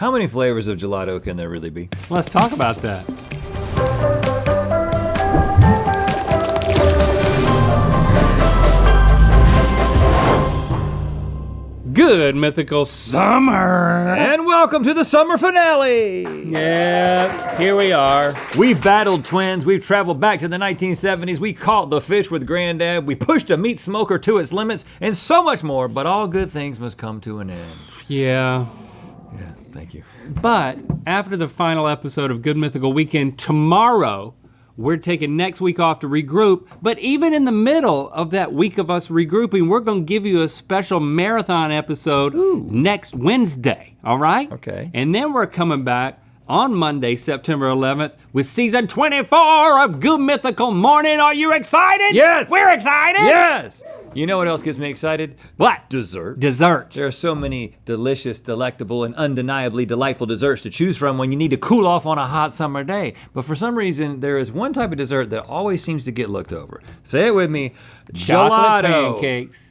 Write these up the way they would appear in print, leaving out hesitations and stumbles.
How many flavors of gelato can there really be? Let's talk about that. Good Mythical Summer! And welcome to the summer finale! Yeah, here we are. We've battled twins, we've traveled back to the 1970s, we caught the fish with Granddad, we pushed a meat smoker to its limits, and so much more, but all good things must come to an end. Yeah. Yeah, thank you. But after the final episode of Good Mythical Weekend, tomorrow, we're taking next week off to regroup, but even in the middle of that week of us regrouping, we're gonna give you a special marathon episode next Wednesday, all right? Okay. And then we're coming back on Monday, September 11th, with season 24 of Good Mythical Morning. Are you excited? Yes! We're excited! Yes! You know what else gets me excited? What? Dessert. Dessert. There are so many delicious, delectable, and undeniably delightful desserts to choose from when you need to cool off on a hot summer day. But for some reason, there is one type of dessert that always seems to get looked over. Say it with me, Chocolate gelato. pancakes.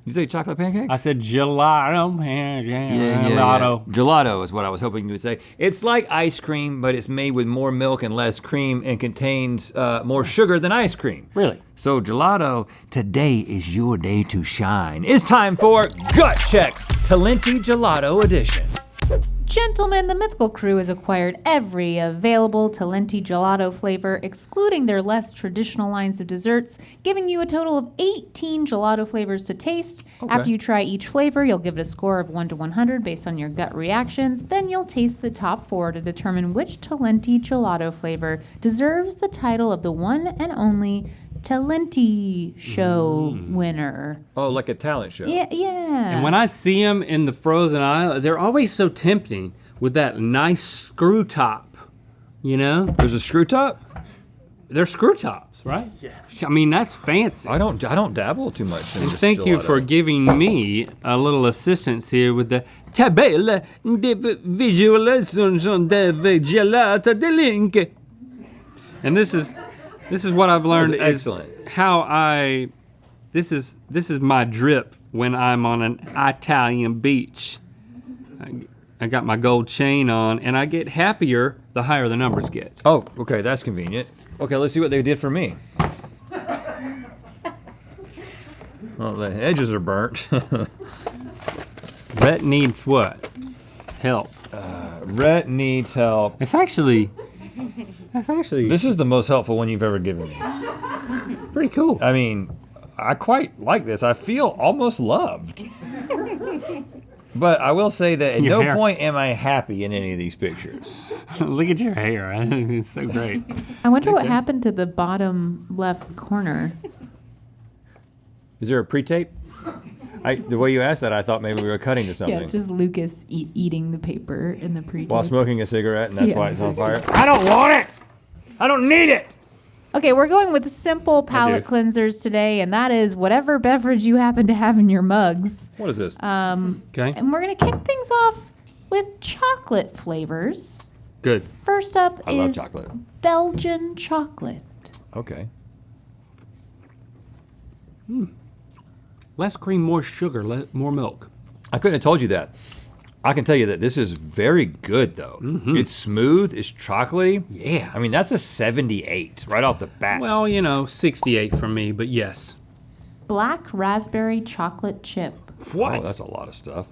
You say chocolate pancakes? I said gelato. Gelato. Gelato is what I was hoping you would say. It's like ice cream, but it's made with more milk and less cream and contains more sugar than ice cream. Really? So gelato, today is your day to shine. It's time for Gut Check, Talenti Gelato Edition. Gentlemen, the Mythical crew has acquired every available Talenti gelato flavor, excluding their less traditional lines of desserts, giving you a total of 18 gelato flavors to taste. Okay. After you try each flavor, you'll give it a score of 1 to 100 based on your gut reactions. Then you'll taste the top 4 to determine which Talenti gelato flavor deserves the title of the one and only Talenti show winner. Oh, like a talent show. Yeah. And when I see them in the frozen aisle, they're always so tempting with that nice screw top, you know? There's a screw top? They're screw tops, right? Yeah. I mean, that's fancy. I don't dabble too much in And this thank you gelato. for giving me a little assistance here with the tabella di visualizzazione del gelato dell'Inc. And this is what I've learned That was excellent. is this is my drip when I'm on an Italian beach. I got my gold chain on and I get happier the higher the numbers get. Oh, okay, that's convenient. Okay, let's see what they did for me. Well, the edges are burnt. Rhett needs what? Help. Rhett needs help. That's actually This is the most helpful one you've ever given me. pretty cool. I mean, I quite like this. I feel almost loved. But I will say that at Your no hair. point am I happy in any of these pictures. Look at your hair. It's so great. I wonder what happened to the bottom left corner. Is there a pre-tape? The way you asked that, I thought maybe we were cutting to something. Yeah, it's just Lucas eating the paper in the pre-tape. While smoking a cigarette, and that's Yeah. why it's on fire. I don't want it! I don't need it! Okay, we're going with simple palate cleansers today, and that is whatever beverage you happen to have in your mugs. What is this? Okay. And we're going to kick things off with chocolate flavors. Good. First up I love is chocolate. Belgian chocolate. Okay. Less cream, more sugar, more milk. I couldn't have told you that. I can tell you that this is very good, though. It's smooth, it's chocolatey. Yeah. I mean, that's a 78 right off the bat. Well, 68 for me, but yes. Black raspberry chocolate chip. Oh, that's a lot of stuff.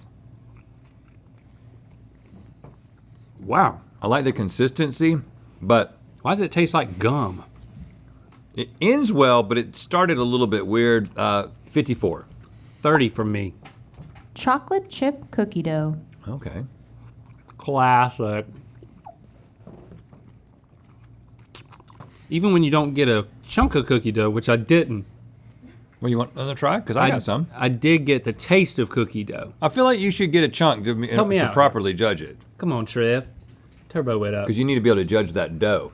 Wow. I like the consistency, but Why does it taste like gum? it ends well, but it started a little bit weird. 54. 30 for me. Chocolate chip cookie dough. Okay. Classic. Even when you don't get a chunk of cookie dough, which I didn't. Well, you want another try? Because I got some. I did get the taste of cookie dough. I feel like you should get a chunk to Help me out. properly judge it. Come on, Trev. Turbo it up. Because you need to be able to judge that dough.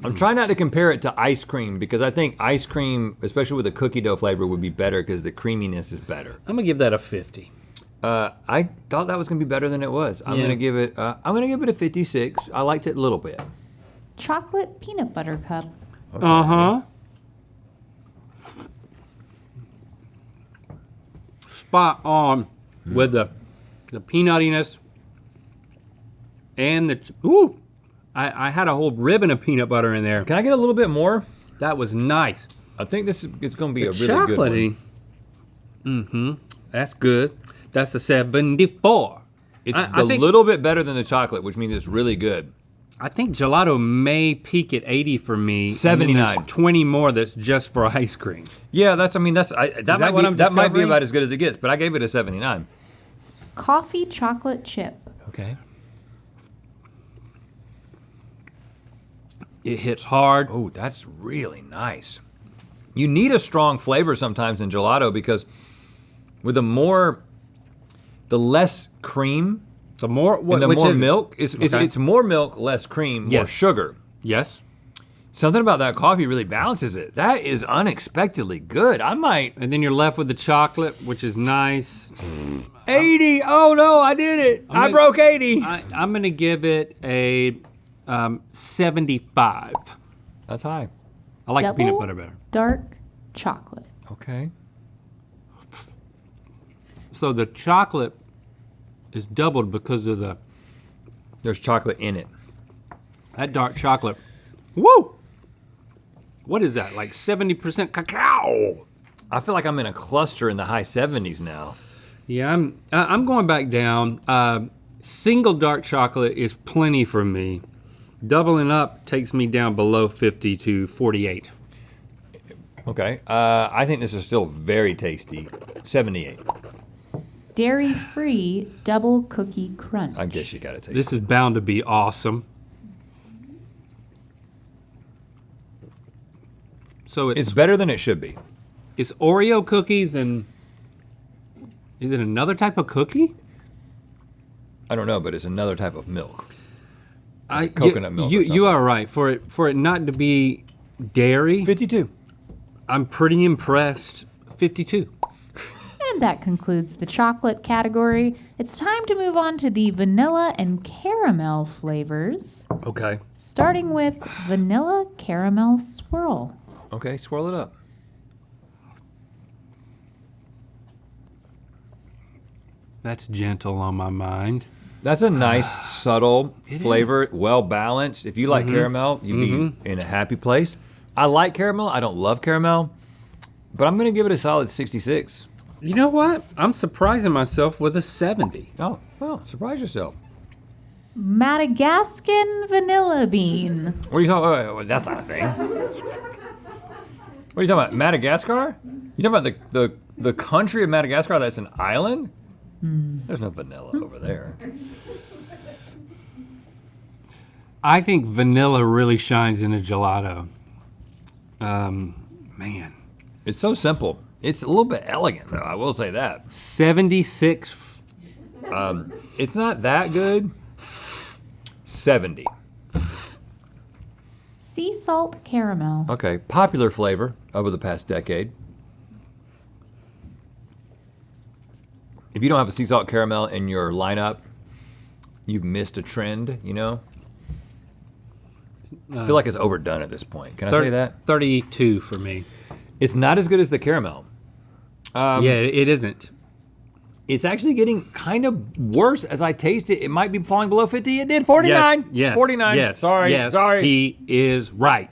I'm trying not to compare it to ice cream because I think ice cream, especially with a cookie dough flavor, would be better because the creaminess is better. I'm gonna give that a 50. I thought that was gonna be better than it was. I'm Yeah. gonna give it. I'm gonna give it a 56. I liked it a little bit. Chocolate peanut butter cup. Okay. Uh-huh. Spot on with the peanuttiness And I had a whole ribbon of peanut butter in there. Can I get a little bit more? That was nice. I think it's going to be a really good one. Chocolatey. Mm-hmm. That's good. That's a 74. It's I think, little bit better than the chocolate, which means it's really good. I think gelato may peak at 80 for me. 79. And then there's 20 more that's just for ice cream. Yeah, that might be about as good as it gets, but I gave it a 79. Coffee chocolate chip. Okay. It hits hard. Oh, that's really nice. You need a strong flavor sometimes in gelato because with the less cream The more and the more milk, it's more milk, less cream, more Yes. sugar. Yes. Something about that coffee really balances it. That is unexpectedly good. I might. And then you're left with the chocolate, which is nice. 80. Oh no, I did it. I gonna- broke 80. I'm gonna give it a 75. That's high. I like the peanut Double butter better. dark chocolate. Okay. So the chocolate is doubled because of There's chocolate in it. that dark chocolate. Woo! What is that? Like 70% cacao. I feel like I'm in a cluster in the high 70s now. Yeah, I'm going back down. Single dark chocolate is plenty for me. Doubling up takes me down below 50 to 48. Okay. I think this is still very tasty. 78. Dairy-free double cookie crunch. I guess you gotta taste This is bound to be awesome. So It's better than it should be. it's Oreo cookies and is it another type of cookie? I don't know, but it's another type of milk. I Coconut milk or You something. are right. For it not to be dairy, 52. I'm pretty impressed. 52. And that concludes the chocolate category. It's time to move on to the vanilla and caramel flavors, Okay. starting with vanilla caramel swirl. Okay, swirl it up. That's gentle on my mind. That's a nice, subtle flavor, well balanced. If you like caramel, you'd be in a happy place. I like caramel. I don't love caramel, but I'm gonna give it a solid 66. You know what? I'm surprising myself with a 70. Oh, well, surprise yourself. Madagascan vanilla bean. What are you talking about? That's not a thing. What are you talking about? Madagascar? You talking about the country of Madagascar that's an island? There's no vanilla over there. I think vanilla really shines in a gelato. Man. It's so simple. It's a little bit elegant, though. I will say that. 76. It's not that good. 70. Sea salt caramel. Okay, popular flavor over the past decade. If you don't have a sea salt caramel in your lineup, you've missed a trend, you know? I feel like it's overdone at this point. Can I say that? 32 for me. It's not as good as the caramel. Yeah, it isn't. It's actually getting kind of worse as I taste it. It might be falling below 50. It did 49. Yes. 49. Yes. Sorry. Yes. Sorry. He is right.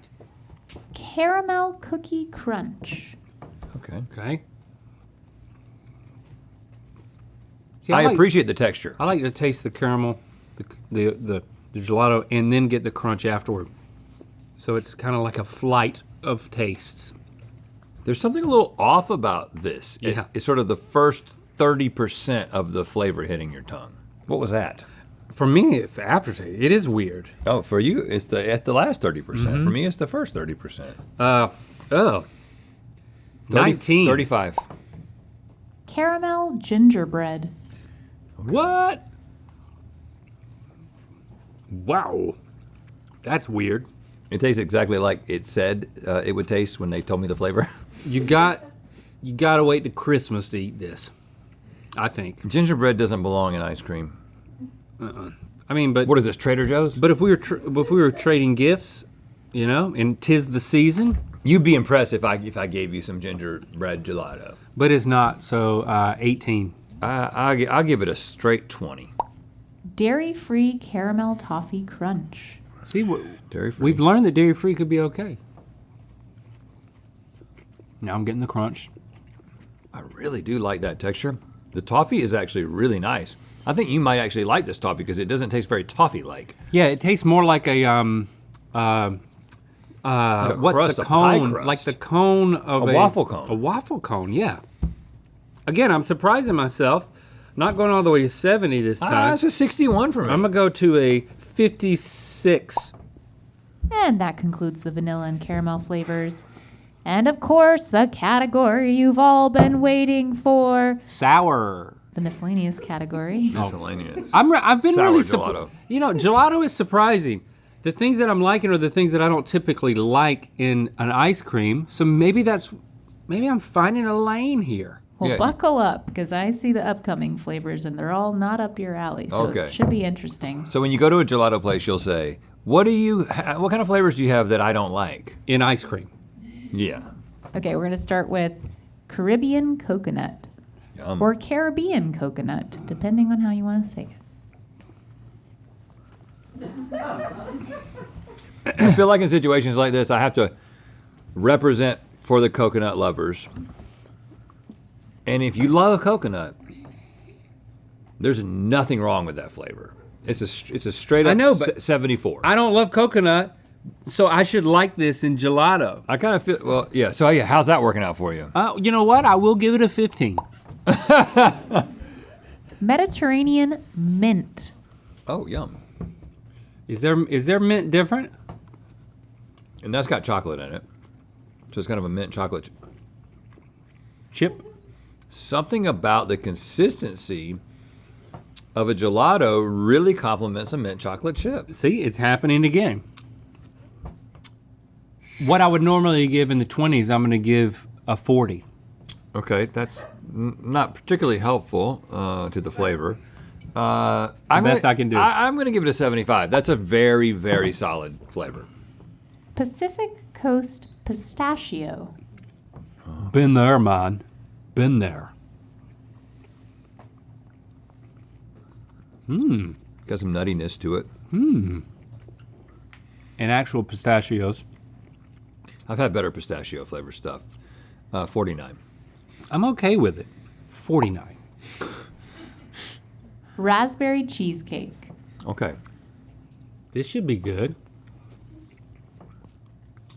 Caramel cookie crunch. Okay. Okay. See, I like- appreciate the texture. I like to taste the caramel, the gelato, and then get the crunch afterward. So it's kind of like a flight of tastes. There's something a little off about this. Yeah. It's sort of the first 30% of the flavor hitting your tongue. What was that? For me, it's the aftertaste. It is weird. Oh, for you, it's at the last 30%. For me, it's the first 30%. 19. 35. Caramel gingerbread. What? Wow. That's weird. It tastes exactly like it said it would taste when they told me the flavor. You got to wait to Christmas to eat this. I think. Gingerbread doesn't belong in ice cream. I mean, but What is this, Trader Joe's? but if we were trading gifts, you know, and 'tis the season, You'd be impressed if I gave you some gingerbread gelato. but it's not. So 18. I'll give it a straight 20. Dairy-free caramel toffee crunch. See, Dairy-free. we've learned that dairy-free could be okay. Now I'm getting the crunch. I really do like that texture. The toffee is actually really nice. I think you might actually like this toffee because it doesn't taste very toffee-like. Yeah, it tastes more like a what's crust, the a pie cone? crust. Like the cone of A waffle cone. A waffle cone, yeah. Again, I'm surprising myself. Not going all the way to 70 this time. That's a 61 for me. I'm gonna go to a 56. And that concludes the vanilla and caramel flavors. And of course, the category you've all been waiting for, Sour. the miscellaneous category. Miscellaneous. I've been Sour really gelato. You know, gelato is surprising. The things that I'm liking are the things that I don't typically like in an ice cream. So maybe I'm finding a lane here. Well, Yeah. buckle up, because I see the upcoming flavors, and they're all not up your alley. So Okay. it should be interesting. So when you go to a gelato place, you'll say, what kind of flavors do you have that I don't like? In ice cream. Yeah. Okay, we're going to start with Caribbean coconut. Yum. Or Caribbean coconut, depending on how you want to say it. I feel like in situations like this, I have to represent for the coconut lovers. And if you love coconut, there's nothing wrong with that flavor. It's a straight up I know, but 74. I don't love coconut, so I should like this in gelato. I kind of feel, well, yeah. So yeah, how's that working out for you? You know what? I will give it a 15. Mediterranean mint. Oh, yum. Is there mint different? And that's got chocolate in it. So it's kind of a mint chocolate. Chip? Something about the consistency of a gelato really complements a mint chocolate chip. See, it's happening again. What I would normally give in the 20s, I'm going to give a 40. Okay, that's not particularly helpful to the flavor. The best I can do. I'm going to give it a 75. That's a very, very solid flavor. Pacific Coast pistachio. Been there, man. Been there. Got some nuttiness to it. And actual pistachios. I've had better pistachio flavor stuff. 49. I'm okay with it. 49. Raspberry cheesecake. Okay, This should be good.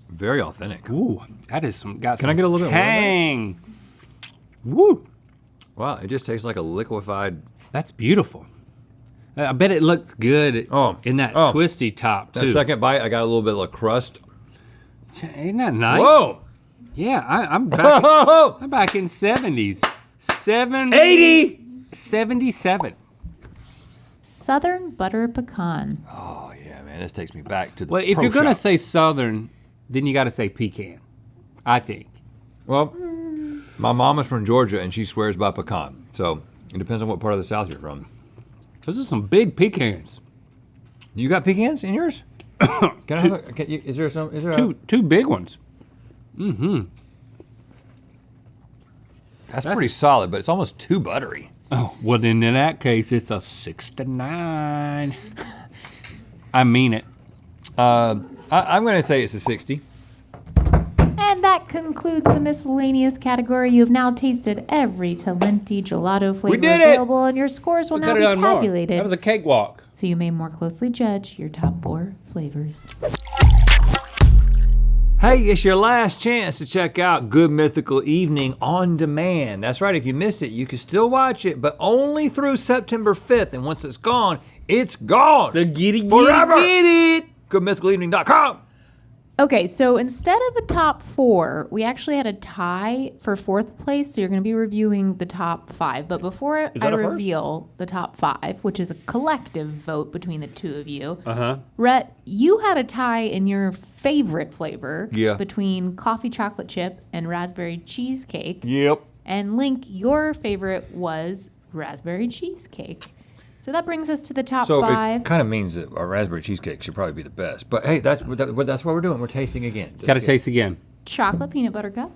very authentic. Ooh, that is some. Got Can some I get a little bit more of that? tang. Woo, Wow, it just tastes like a liquefied. that's beautiful. I bet it looked good in that twisty top too. That second bite, I got a little bit of crust. Ain't that nice? Whoa! Yeah, I'm back. Whoa! I'm back in 70s. 80! 77. Southern butter pecan. Oh yeah, man, this takes me back to the. Well, if pro you're gonna shop. say Southern, then you got to say pecan. I think. Well, my mom is from Georgia and she swears by pecan. So it depends on what part of the South you're from. Those are some big pecans. You got pecans in yours? Can I have is there some? Is there Two big ones. That's pretty solid, but it's almost too buttery. Oh, well then in that case it's a 69. I mean it. I'm going to say it's a 60. And that concludes the miscellaneous category. You have now tasted every Talenti gelato flavor did it! available, and your scores will now be tabulated. That was a cakewalk. So you may more closely judge your top 4 flavors. Hey, it's your last chance to check out Good Mythical Evening on demand. That's right, if you missed it, you can still watch it, but only through September 5th. And once it's gone, it's gone. So get it, Forever. get it. GoodMythicalevening.com. Okay, so instead of a top 4, we actually had a tie for 4th place. So you're going to be reviewing the top 5. But before I that a first? reveal the top 5, which is a collective vote between the two of you, Uh-huh. Rhett, you had a tie in your favorite flavor Yeah. between coffee chocolate chip and raspberry cheesecake. Yep. And Link, your favorite was raspberry cheesecake. So that brings us to the top So 5. it kind of means that our raspberry cheesecake should probably be the best. But hey, that's what we're doing. We're tasting again. Just Got to again. taste again. Chocolate peanut butter cup,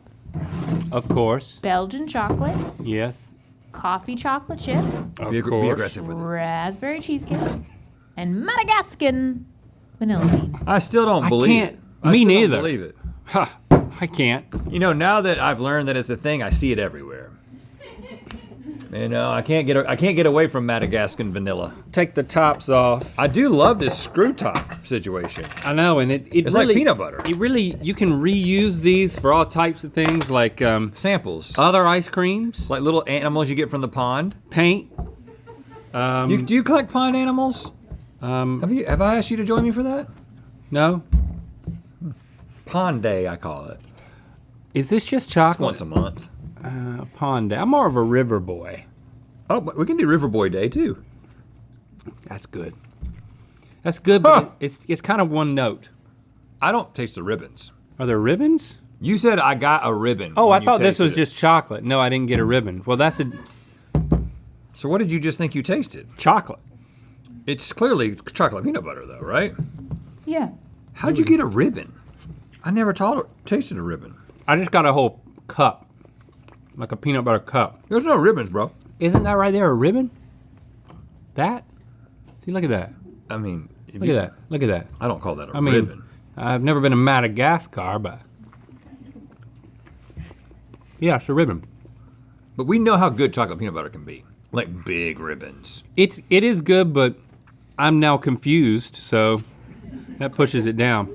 Of course. Belgian chocolate, Yes. coffee chocolate chip, Of Be course. aggressive with it. raspberry cheesecake, and Madagascar vanilla bean. I still don't I believe can't. it. I Me still don't neither. believe it. Ha, I can't. You know, now that I've learned that it's a thing, I see it everywhere. You know, I can't get away from Madagascar vanilla. Take the tops off. I do love this screw top situation. I know, and it It's really, like peanut butter. It really, you can reuse these for all types of things, like Samples. other ice creams, It's like little animals you get from the pond. paint. Do you collect pond animals? Have I asked you to join me for that? No, Pond Day, I call it. is this just It's chocolate? once a month. Pond Day. I'm more of a river boy. Oh, but we can do River Boy Day too. That's good. That's good, but it's kind of one note. I don't taste the ribbons. Are there ribbons? You said I got a ribbon. Oh, I when you thought this tasted was it. just chocolate. No, I didn't get a ribbon. Well, that's a So what did you just think you tasted? chocolate. It's clearly chocolate peanut butter though, right? Yeah. How'd you get a ribbon? I never tasted a ribbon. I just got a whole cup, like a peanut butter cup. There's no ribbons, bro. Isn't that right there a ribbon? That? See, look at that. I mean, Look at that. Look at that. I don't call that a I mean, ribbon. I've never been to Madagascar, but yeah, it's a ribbon. But we know how good chocolate peanut butter can be. Like big ribbons. It is good, but I'm now confused, so that pushes it down.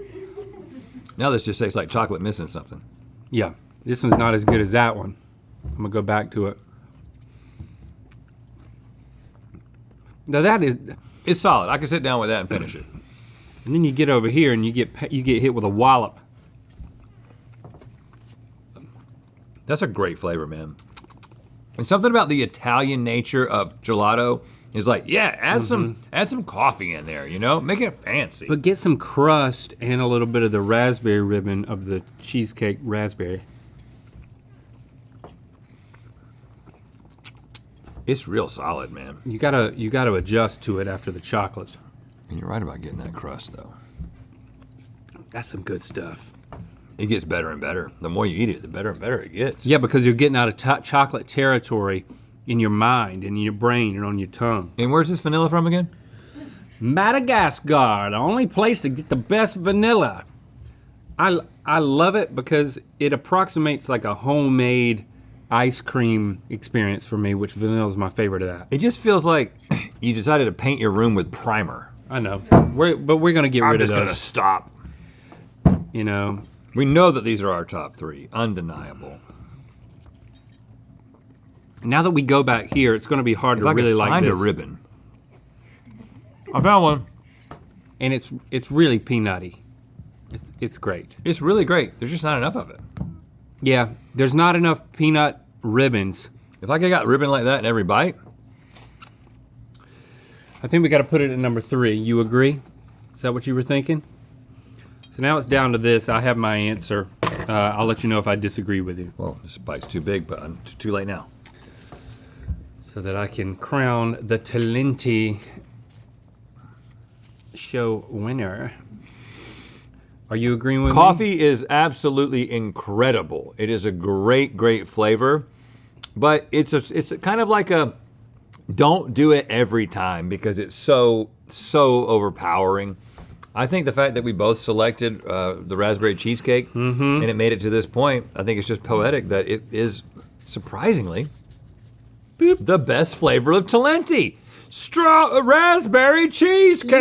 Now this just tastes like chocolate missing something. Yeah, this one's not as good as that one. I'm gonna go back to it. Now that is, It's solid. I can sit down with that and finish it. and then you get over here and you get hit with a wallop. That's a great flavor, man. And something about the Italian nature of gelato is like, yeah, add some coffee in there, you know? Make it fancy. But get some crust and a little bit of the raspberry ribbon of the cheesecake raspberry. It's real solid, man. You gotta adjust to it after the chocolates. And you're right about getting that crust, though. That's some good stuff. It gets better and better. The more you eat it, the better and better it gets. Yeah, because you're getting out of chocolate territory in your mind and in your brain and on your tongue. And where's this vanilla from again? Madagascar, the only place to get the best vanilla. I love it because it approximates like a homemade ice cream experience for me, which vanilla is my favorite of that. It just feels like you decided to paint your room with primer. I know, but we're gonna get I'm rid of just gonna those. stop. You know, We know that these are our top three, undeniable. now that we go back here, it's gonna be hard If to I really could like find this. a ribbon. I found one. And it's really peanutty. It's great. It's really great. There's just not enough of it. Yeah, there's not enough peanut ribbons. If I could got ribbon like that in every bite, I think we got to put it at number 3. You agree? Is that what you were thinking? So now it's down to this. I have my answer. I'll let you know if I disagree with you, well, this bite's too big, but I'm too late now. so that I can crown the Talenti show winner. Are you agreeing with me? Coffee is absolutely incredible. It is a great, great flavor, but it's kind of like a don't do it every time because it's so overpowering. I think the fact that we both selected the raspberry cheesecake and it made it to this point, I think it's just poetic that it is surprisingly the best flavor of Talenti. Raspberry cheesecake!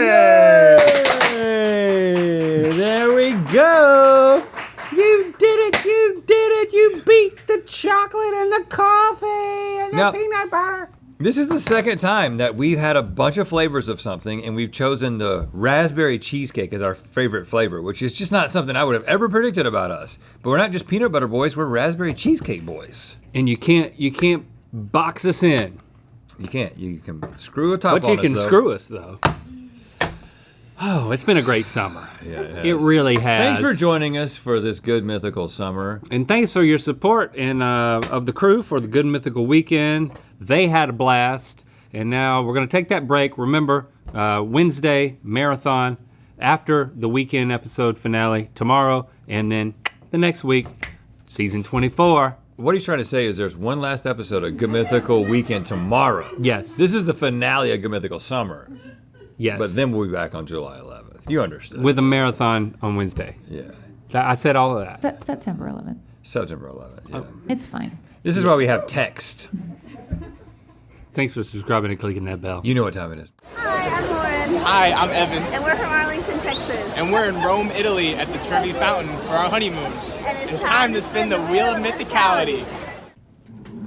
There we go. You did it. You did it. You beat the chocolate and the coffee and the Now- peanut butter. This is the second time that we've had a bunch of flavors of something and we've chosen the raspberry cheesecake as our favorite flavor, which is just not something I would have ever predicted about us. But we're not just peanut butter boys, we're raspberry cheesecake boys. And you can't box us in. You can't. You can screw a top But on you us, can though. screw us though. Oh, it's been a great summer. Yeah, It really has. Thanks for joining us for this Good Mythical summer. And thanks for your support and of the crew for the Good Mythical weekend. They had a blast. And now we're going to take that break. Remember, Wednesday marathon after the weekend episode finale tomorrow. And then the next week, season 24. what he's trying to say is there's one last episode of Good Mythical Weekend tomorrow. Yes. This is the finale of Good Mythical Summer. Yes. But then we'll be back on July 11th. You understood. With a marathon on Wednesday. Yeah. I said all of that. September 11th. September 11th, yeah. It's fine. This is why we have text. Thanks for subscribing and clicking that bell. You know what time it is. Hi, I'm Lauren. Hi, I'm Evan. And we're from Arlington, Texas. And we're in Rome, Italy at the Trevi Fountain for our honeymoon. And It's time to spin the Wheel of Mythicality.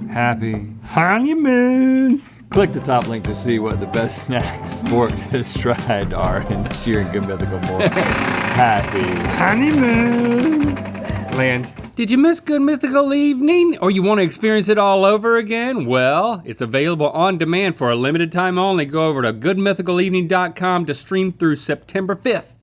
Happy Honeymoon. Click the top link to see what the best snacks Sport has tried are in this year in Good Mythical More. Happy Honeymoon. Land. Did you miss Good Mythical Evening? Or you want to experience it all over again? Well, it's available on demand for a limited time only. Go over to goodmythicalevening.com to stream through September 5th.